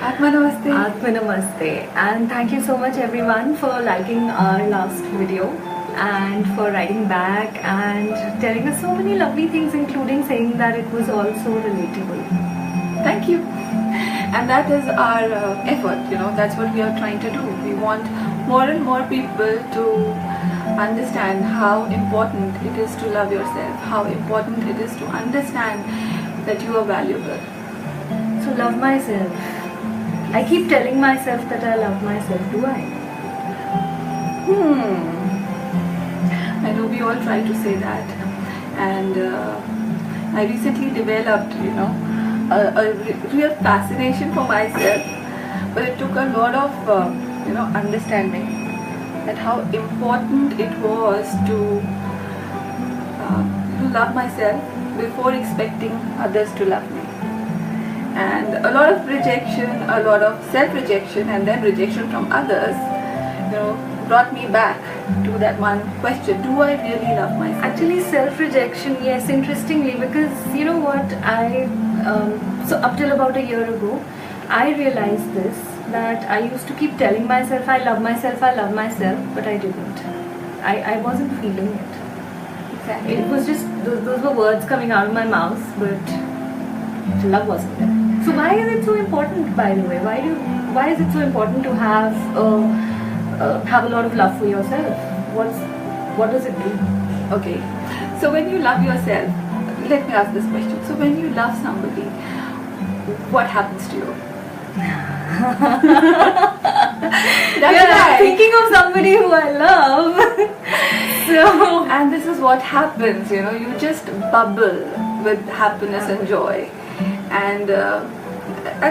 Atma Namaste. Atma Namaste. And thank you so much everyone for liking our last video and for writing back and telling us so many lovely things, including saying that it was also relatable. Thank you. And that is our effort, that's what we are trying to do. We want more and more people to understand how important it is to love yourself, how important it is to understand that you are valuable. So love myself. I keep telling myself that I love myself. Do I? I know we all try to say that. And I recently developed, a real fascination for myself. But it took a lot of, understanding that how important it was to love myself before expecting others to love me. And a lot of rejection, a lot of self-rejection and then rejection from others, brought me back to that one question: do I really love myself? Actually, self-rejection, yes, interestingly, because you know what, so up till about a year ago, I realized this, that I used to keep telling myself I love myself, but I didn't. I wasn't feeling it. Exactly. It was just, those were words coming out of my mouth, but love wasn't there. So why is it so important, by the way? Why is it so important to have a lot of love for yourself? What does it do? Okay, so when you love yourself, let me ask this question. So when you love somebody, what happens to you? I'm thinking of somebody who I love. So, and this is what happens, you just bubble with happiness and joy, and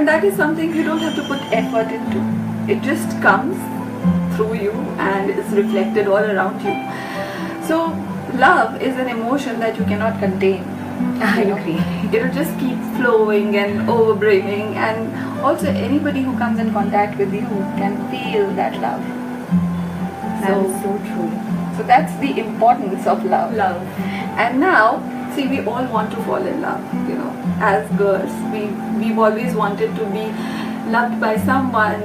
that is something you don't have to put effort into. It just comes through you and is reflected all around you. So love is an emotion that you cannot contain. I agree. It will just keep flowing and overbrimming, and also anybody who comes in contact with you can feel that love. That is so true. So that's the importance of love. And now, see, we all want to fall in love, as girls. We've always wanted to be loved by someone,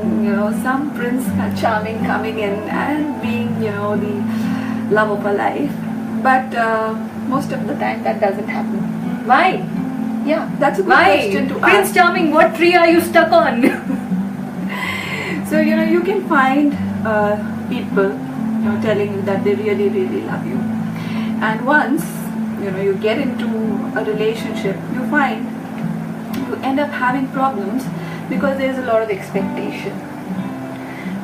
some prince charming coming in and being, the love of our life. But most of the time that doesn't happen. Why? Yeah, that's a good question to ask. Prince Charming, what tree are you stuck on? So, you can find people, telling you that they really, really love you. And once, you get into a relationship, you find you end up having problems because there is a lot of expectation.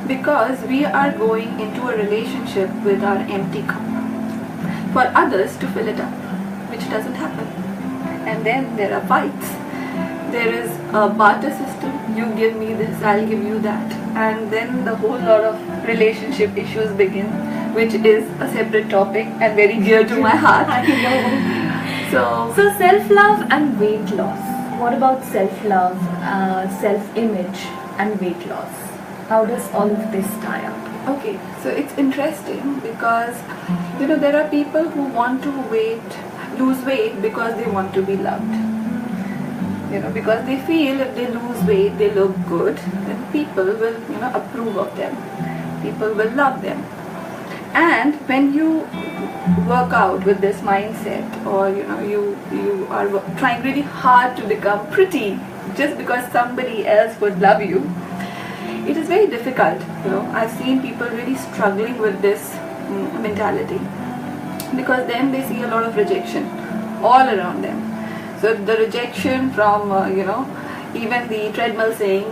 Because we are going into a relationship with our empty cup for others to fill it up, which doesn't happen. And then there are fights. There is a barter system. You give me this, I'll give you that. And then the whole lot of relationship issues begin, which is a separate topic and very dear to my heart. I know. So self-love and weight loss. What about self-love, self-image and weight loss? How does all of this tie up? Okay, so it's interesting because there are people who want to lose weight because they want to be loved. Because they feel if they lose weight, they look good, then people will approve of them. People will love them. And when you work out with this mindset, or you are trying really hard to become pretty just because somebody else would love you, it is very difficult. I've seen people really struggling with this mentality, because then they see a lot of rejection all around them. So the rejection from even the treadmill saying,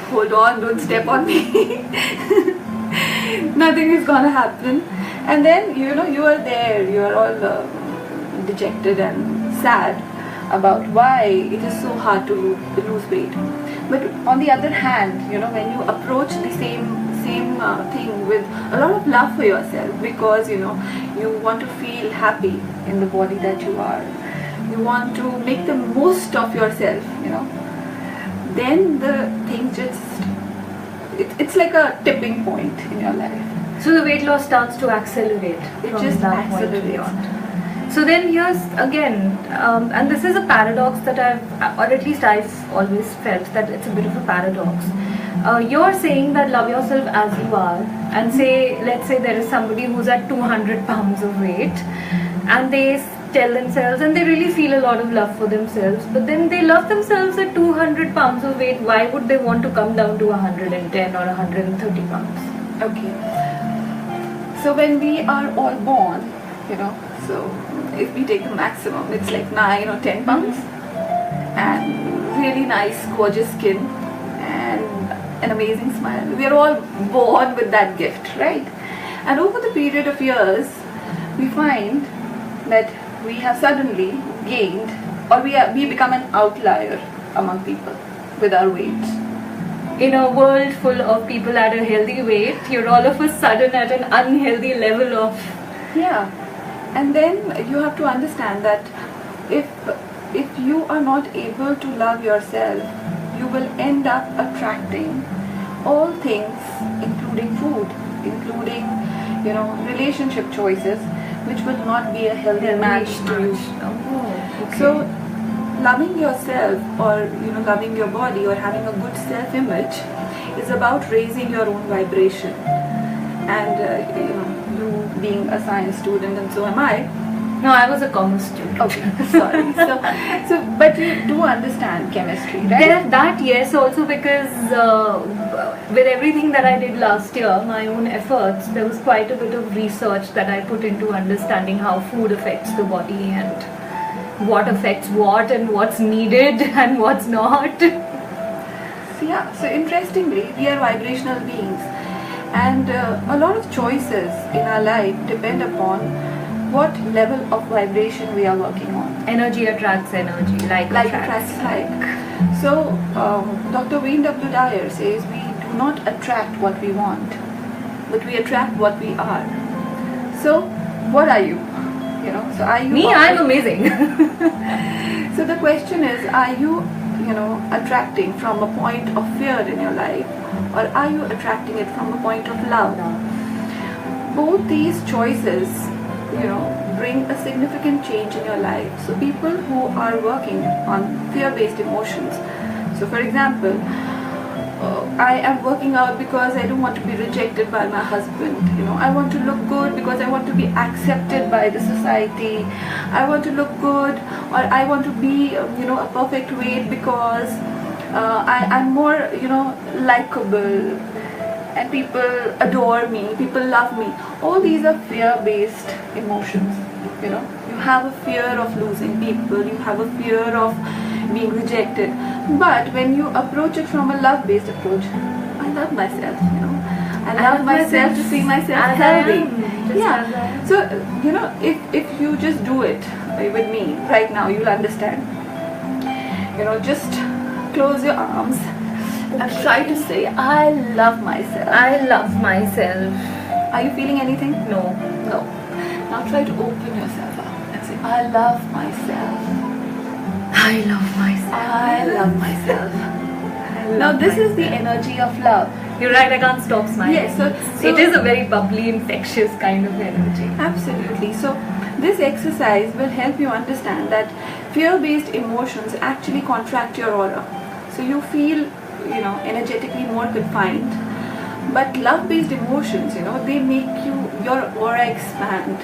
hold on, don't step on me, nothing is gonna happen. And then you are there, you are all dejected and sad about why it is so hard to lose weight. But on the other hand, when you approach the same thing with a lot of love for yourself, because you want to feel happy in the body that you are, you want to make the most of yourself, then the thing just, it's like a tipping point in your life. So the weight loss starts to accelerate. It just accelerates. So then here's again, and this is a paradox that or at least I've always felt that it's a bit of a paradox. you're saying that love yourself as you are, and say, let's say there is somebody who's at 200 pounds of weight, and they tell themselves, and they really feel a lot of love for themselves, but then they love themselves at 200 pounds of weight. Why would they want to come down to 110 or 130 pounds? Okay. So when we are all born, so if we take the maximum, it's like 9 or 10 pounds, and really nice, gorgeous skin, and an amazing smile. We are all born with that gift, right? And over the period of years, we find that we have suddenly gained, or we become an outlier among people with our weight. In a world full of people at a healthy weight, you're all of a sudden at an unhealthy level of... Yeah. And then you have to understand that if you are not able to love yourself, you will end up attracting all things, including food, including relationship choices, which will not be a healthy match to you. Oh, okay. So loving yourself, or loving your body, or having a good self-image is about raising your own vibration. And you being a science student, and so am I. No, I was a commerce student. Okay, sorry. But you do understand chemistry, right? That yes, also because with everything that I did last year, my own efforts, there was quite a bit of research that I put into understanding how food affects the body, and what affects what, and what's needed and what's not. So interestingly, we are vibrational beings, and a lot of choices in our life depend upon what level of vibration we are working on. Energy attracts energy, like attracts like. So Dr. Wayne W. Dyer says we do not attract what we want, but we attract what we are. So what are you? So are you... Me, I'm amazing. So the question is, are you attracting from a point of fear in your life, or are you attracting it from a point of love? Both these choices bring a significant change in your life. So people who are working on fear-based emotions, so for example, I am working out because I don't want to be rejected by my husband. I want to look good because I want to be accepted by the society. I want to look good, or I want to be a perfect weight because I'm more likable, and people adore me, people love me. All these are fear-based emotions. You have a fear of losing people, you have a fear of being rejected. But when you approach it from a love-based approach, I love myself, I love myself to see myself healthy. Yeah. So if you just do it with me right now, you'll understand. Just close your arms and try to say, I love myself. I love myself. Are you feeling anything? No. Now try to open yourself up and say, I love myself. I love myself. I love myself. Now this is the energy of love. You're right, I can't stop smiling. Yes, so it is a very bubbly, infectious kind of energy. Absolutely. So this exercise will help you understand that fear-based emotions actually contract your aura. So you feel energetically more confined, but love-based emotions, they make your aura expand,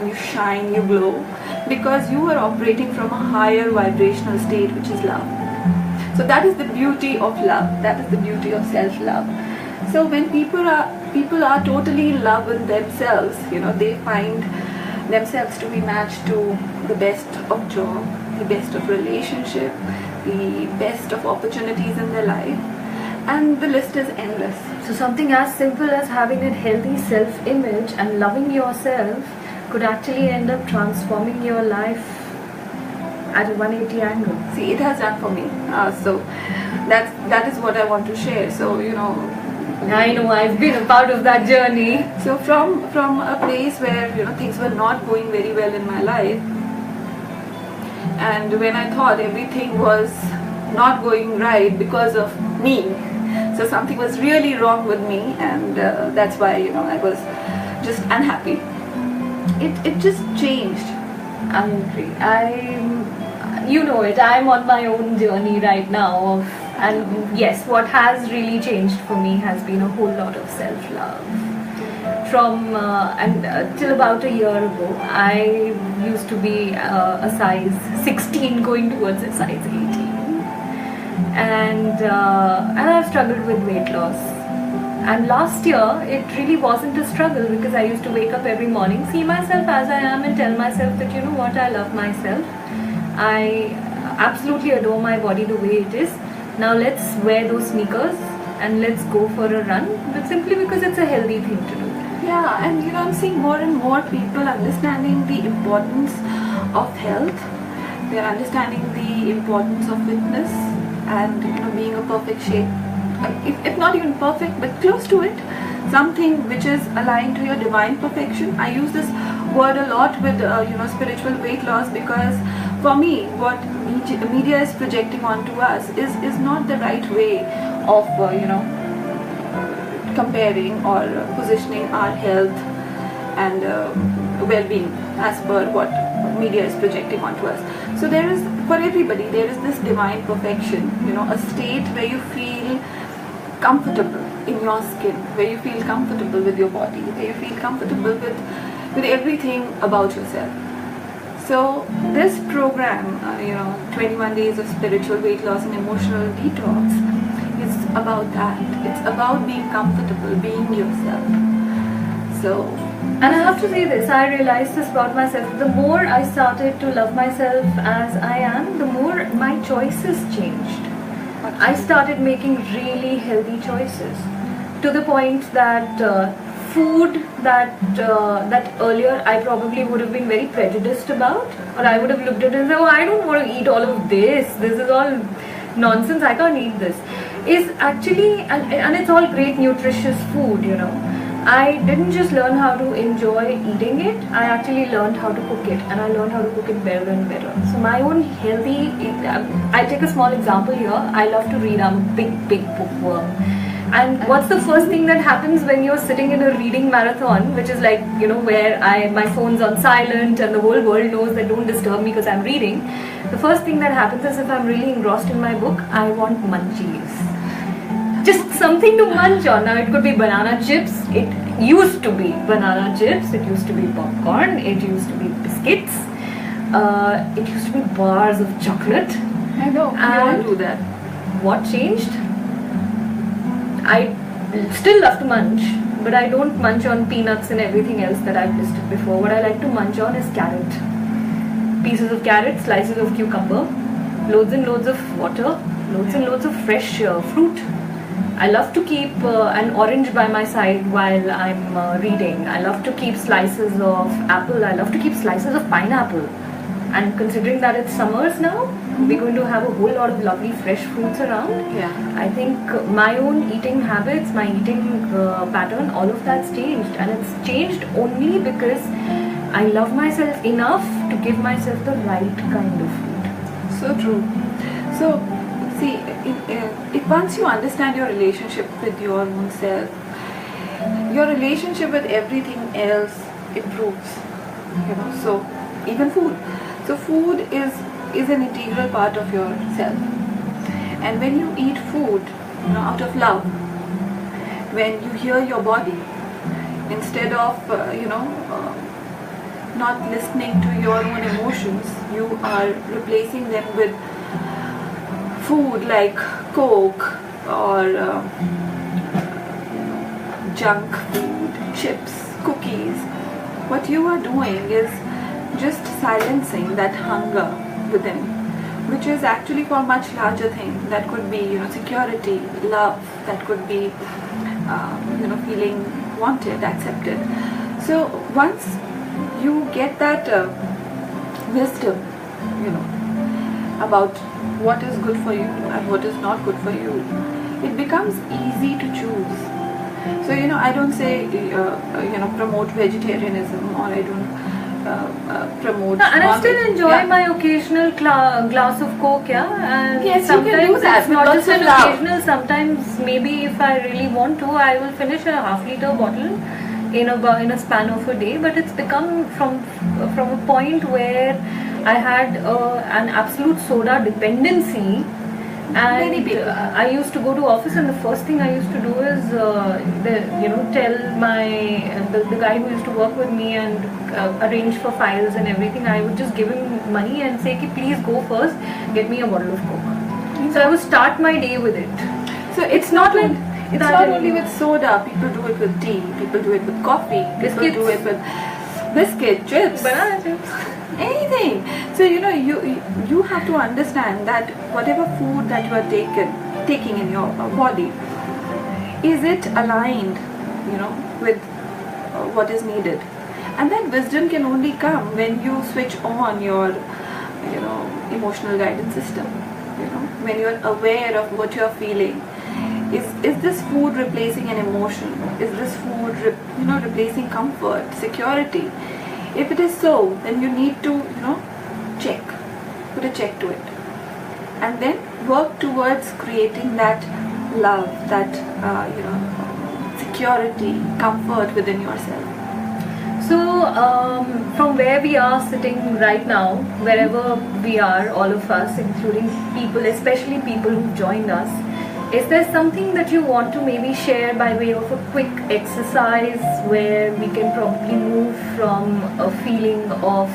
you shine, you glow, because you are operating from a higher vibrational state, which is love. So that is the beauty of love, that is the beauty of self-love. So when people are totally in love with themselves, they find themselves to be matched to the best of job, the best of relationship, the best of opportunities in their life, and the list is endless. So something as simple as having a healthy self-image and loving yourself could actually end up transforming your life at a 180 angle. See, it has done for me. So that is what I want to share. So I know, I've been a part of that journey. So from a place where things were not going very well in my life, and when I thought everything was not going right because of me, so something was really wrong with me, and that's why I was just unhappy. It just changed. I agree. I'm on my own journey right now of And yes, what has really changed for me has been a whole lot of self-love. From till about a year ago, I used to be a size 16 going towards a size 18, and I've struggled with weight loss. And last year, it really wasn't a struggle because I used to wake up every morning, see myself as I am, and tell myself that, you know what, I love myself. I absolutely adore my body the way it is. Now let's wear those sneakers and let's go for a run, but simply because it's a healthy thing to do. Yeah, and you know, I'm seeing more and more people understanding the importance of health. They're understanding the importance of fitness and, you know, being a perfect shape. If not even perfect, but close to it. Something which is aligned to your divine perfection. I use this word a lot with you know, spiritual weight loss, because for me, what media is projecting onto us is not the right way of you know, comparing or positioning our health and well-being as per what media is projecting onto us. So there is, for everybody, there is this divine perfection, you know, a state where you feel comfortable in your skin, where you feel comfortable with your body, where you feel comfortable with everything about yourself. So this program, you know, 21 days of spiritual weight loss and emotional detox, is about that. It's about being comfortable, being yourself. So, and I have to say this, I realized this about myself. The more I started to love myself as I am, the more my choices changed. I started making really healthy choices, to the point that food that earlier I probably would have been very prejudiced about, or I would have looked at it and said, oh, I don't want to eat all of this. This is all nonsense. I can't eat this. Is actually, and it's all great nutritious food, you know. I didn't just learn how to enjoy eating it, I actually learned how to cook it, and I learned how to cook it better and better. So my own healthy, I'll take a small example here. I love to read. I'm a big bookworm. And what's the first thing that happens when you're sitting in a reading marathon, which is like, you know, where my phone's on silent and the whole world knows that don't disturb me because I'm reading. The first thing that happens is, if I'm really engrossed in my book, I want munchies. Just something to munch on. Now it could be banana chips. It used to be banana chips. It used to be popcorn. It used to be biscuits. It used to be bars of chocolate. I know, we all do that. What changed? I still love to munch, but I don't munch on peanuts and everything else that I've listed before. What I like to munch on is carrot. Pieces of carrot, slices of cucumber, loads and loads of water, loads and loads of fresh fruit. I love to keep an orange by my side while I'm reading. I love to keep slices of apple. I love to keep slices of pineapple. And considering that it's summers now, we're going to have a whole lot of lovely fresh fruits around. Yeah. I think my own eating habits, my eating pattern, all of that's changed. And it's changed only because I love myself enough to give myself the right kind of food. So true. So, see, if once you understand your relationship with your own self, your relationship with everything else improves. You know, so even food. So food is an integral part of yourself. And when you eat food, you know, out of love, when you hear your body, instead of not listening to your own emotions, you are replacing them with food like Coke or junk food, chips, cookies. What you are doing is just silencing that hunger within, which is actually for a much larger thing. That could be, you know, security, love. That could be, feeling wanted, accepted. So once you get that wisdom, you know, about what is good for you and what is not good for you, it becomes easy to choose. So, you know, I don't say, promote vegetarianism, or I don't promote. And I still enjoy my occasional glass of Coke, And yes, sometimes you can do that. It's not just an occasional. Sometimes, maybe if I really want to, I will finish a half-liter bottle in a span of a day. But it's become from a point where I had an absolute soda dependency And Many people. I used to go to office, and the first thing I used to do is, tell the guy who used to work with me and arrange for files and everything. I would just give him money and say, please go first, get me a bottle of Coke. So I would start my day with it. So it's not like it's that not only anymore. with soda. People do it with tea. People do it with coffee. People Biscuits. do it with biscuit, chips, Banana chips. anything. So you have to understand that whatever food that you are taking in your body, is it aligned, with what is needed? And that wisdom can only come when you switch on your, emotional guidance system. When you are aware of what you are feeling. Is this food replacing an emotion? Is this food replacing comfort, security? If it is so, then you need to check, put a check to it, and then work towards creating that love, that security, comfort within yourself. So, from where we are sitting right now, wherever we are, all of us, including people, especially people who joined us, is there something that you want to maybe share by way of a quick exercise where we can probably move from a feeling of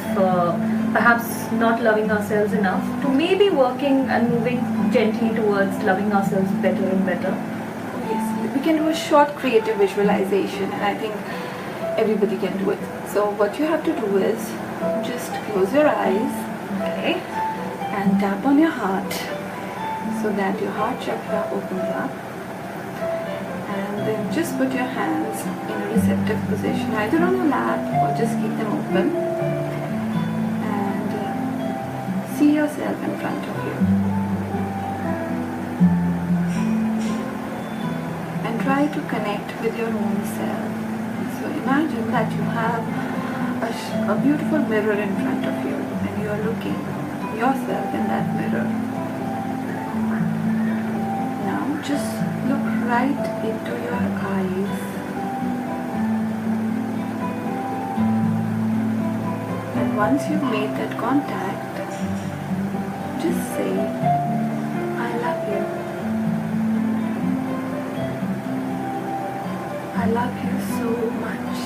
perhaps not loving ourselves enough to maybe working and moving gently towards loving ourselves better and better? Yes, we can do a short creative visualization, and I think everybody can do it. So what you have to do is just close your eyes, Okay. and tap on your heart so that your heart chakra opens up, and then just put your hands in a receptive position, either on your lap or just keep them open, and see yourself in front of you, and try to connect with your own self. So imagine that you have a beautiful mirror in front of you, and you are looking yourself in that mirror. Now just look right into your eyes, and once you've made that contact, just say, I love you. I love you so much.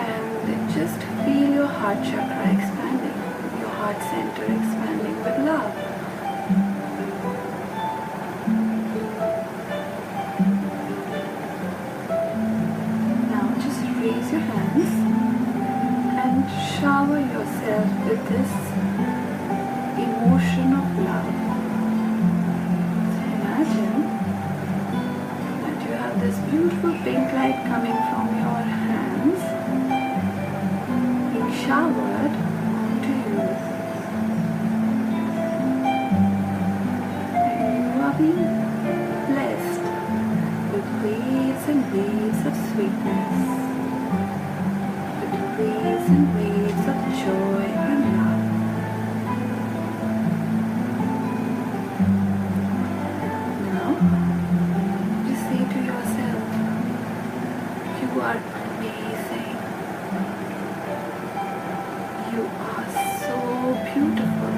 And just feel your heart chakra expanding, your heart center expanding with love. Now just raise your hands and shower yourself with this emotion of love. So imagine that you have this beautiful pink light coming from your hands, being showered onto you, and you are being blessed with waves and waves of sweetness, with waves and waves of joy and love. Just say to yourself, you are amazing. You are so beautiful.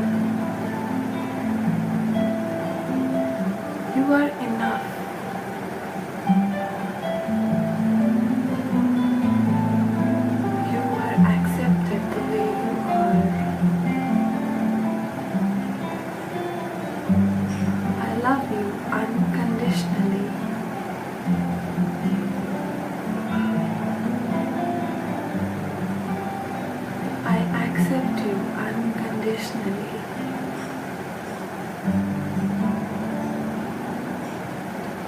You are enough. You are accepted the way you are. I love you unconditionally. I accept you unconditionally.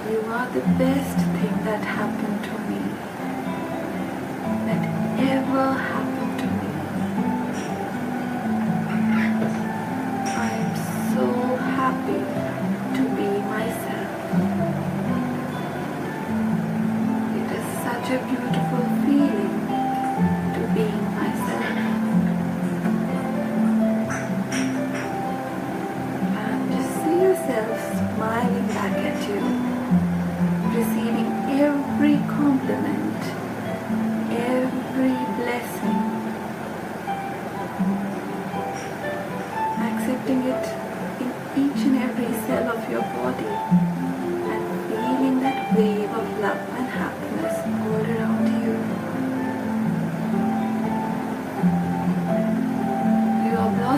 You are the best thing that happened to me, that ever happened to me. I am so happy to be myself. It is such a beautiful feeling to be myself. And just see yourself smiling back at you, receiving every compliment, every blessing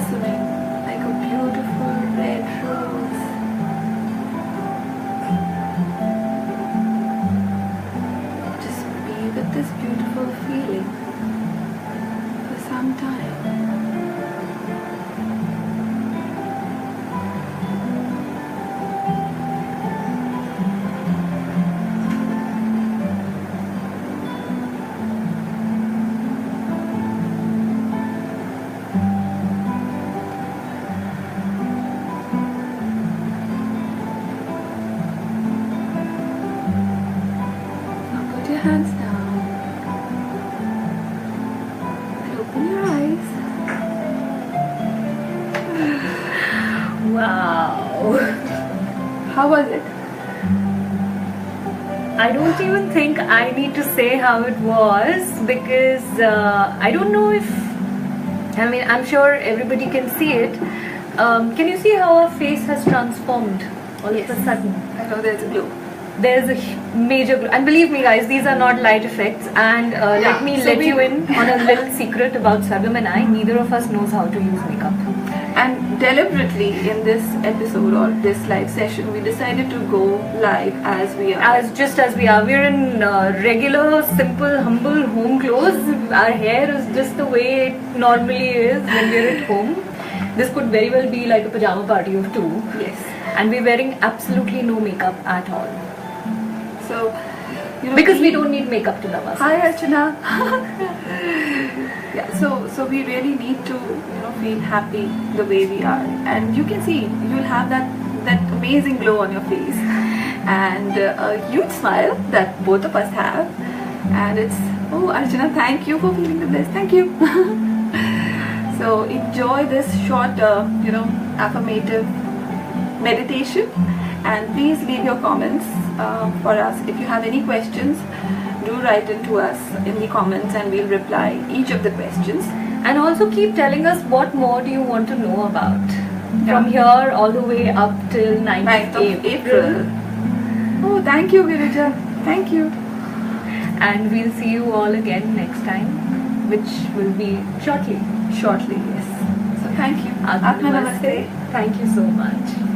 blossoming like a beautiful red rose. Just be with this beautiful feeling for some time. Put your hands down and open your eyes. Wow. How was it? I don't even think I need to say how it was, because I don't know if, I mean, I'm sure everybody can see it. Can you see how our face has transformed all Yes. of a sudden? I know there's a glow. There's a major glow. And believe me guys, these are not light effects. And let me so let we- you in on a little secret about Sargam and I. Neither of us knows how to use makeup. And deliberately in this episode or this live session, we decided to go live as we are. Just as we are. We're in regular, simple, humble home clothes. Our hair is just the way it normally is when we're at home. This could very well be like a pajama party of two. Yes. And we're wearing absolutely no makeup at all. So, you know, Because we don't need makeup to love us. Hi Archana. Yeah, so we really need to, feel happy the way we are, and you can see you'll have that amazing glow on your face, and a huge smile that both of us have, and it's Archana, thank you for feeling the bliss. Thank you. So enjoy this short, affirmative meditation, and please leave your comments for us. If you have any questions, do write into us in the comments and we'll reply each of the questions. And also keep telling us what more do you want to know about. Yeah. From here all the way up till 9th of April. Oh, thank you, Girija. Thank you. And we'll see you all again next time, which will be shortly. Shortly, yes. So thank you. Atma Atma Namaste. Thank you so much.